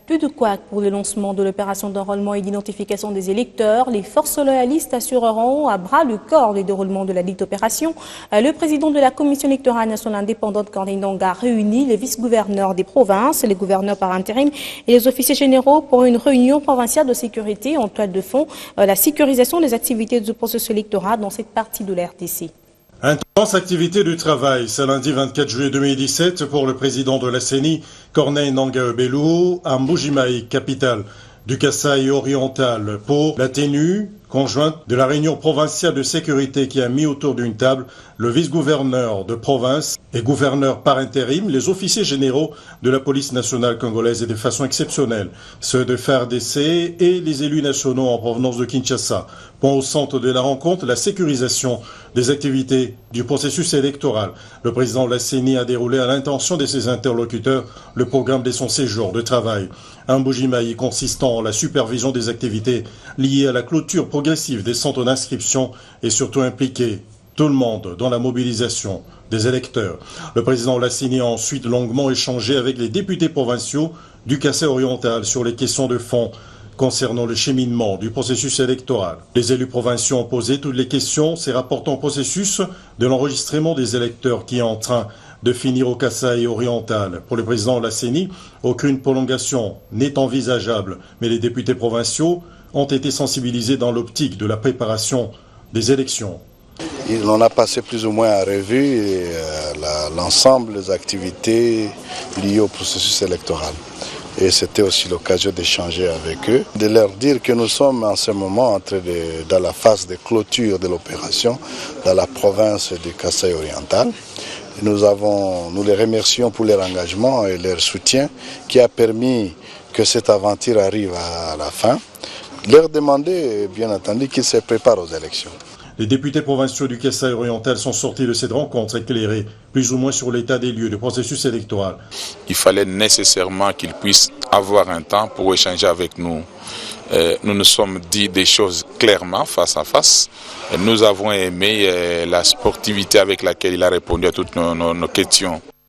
Plus de couac pour le lancement de l'opération d'enrôlement et d'identification des électeurs. Les forces loyalistes assureront à bras le corps le déroulement de la dite opération. Le président de la Commission électorale nationale indépendante, Corneille Nangaa, réunit les vice-gouverneurs des provinces, les gouverneurs par intérim et les officiers généraux pour une réunion provinciale de sécurité en toile de fond, la sécurisation des activités du processus électoral dans cette partie de la RDC. Intense activité du travail, ce lundi 24 juillet 2017 pour le président de la CENI, Corneille Nangaa Bello, à Mbujimayi, capitale du Kasaï oriental, pour la tenue conjointe de la réunion provinciale de sécurité qui a mis autour d'une table le vice-gouverneur de province et gouverneur par intérim, les officiers généraux de la police nationale congolaise et de façon exceptionnelle, ceux de FARDC et les élus nationaux en provenance de Kinshasa. Point au centre de la rencontre, la sécurisation des activités du processus électoral. Le président de la CENI a déroulé à l'intention de ses interlocuteurs le programme de son séjour de travail. Un Mbujimayi consistant en la supervision des activités liées à la clôture progressive des centres d'inscription et surtout impliquer tout le monde dans la mobilisation des électeurs. Le président de la CENI a ensuite longuement échangé avec les députés provinciaux du Kasaï oriental sur les questions de fond concernant le cheminement du processus électoral. Les élus provinciaux ont posé toutes les questions se rapportant au processus de l'enregistrement des électeurs qui est en train de finir au Kasaï oriental. Pour le président de la CENI, aucune prolongation n'est envisageable, mais les députés provinciaux ont été sensibilisés dans l'optique de la préparation des élections. On a passé plus ou moins en revue l'ensemble des activités liées au processus électoral. Et c'était aussi l'occasion d'échanger avec eux, de leur dire que nous sommes en ce moment dans la phase de clôture de l'opération dans la province du Kasaï oriental. Nous les remercions pour leur engagement et leur soutien qui a permis que cette aventure arrive à la fin. Leur demander, bien entendu, qu'ils se préparent aux élections. Les députés provinciaux du Kasaï oriental sont sortis de cette rencontre éclairés plus ou moins sur l'état des lieux du processus électoral. Il fallait nécessairement qu'ils puissent avoir un temps pour échanger avec nous. Nous nous sommes dit des choses clairement, face à face. Nous avons aimé la sportivité avec laquelle il a répondu à toutes nos questions.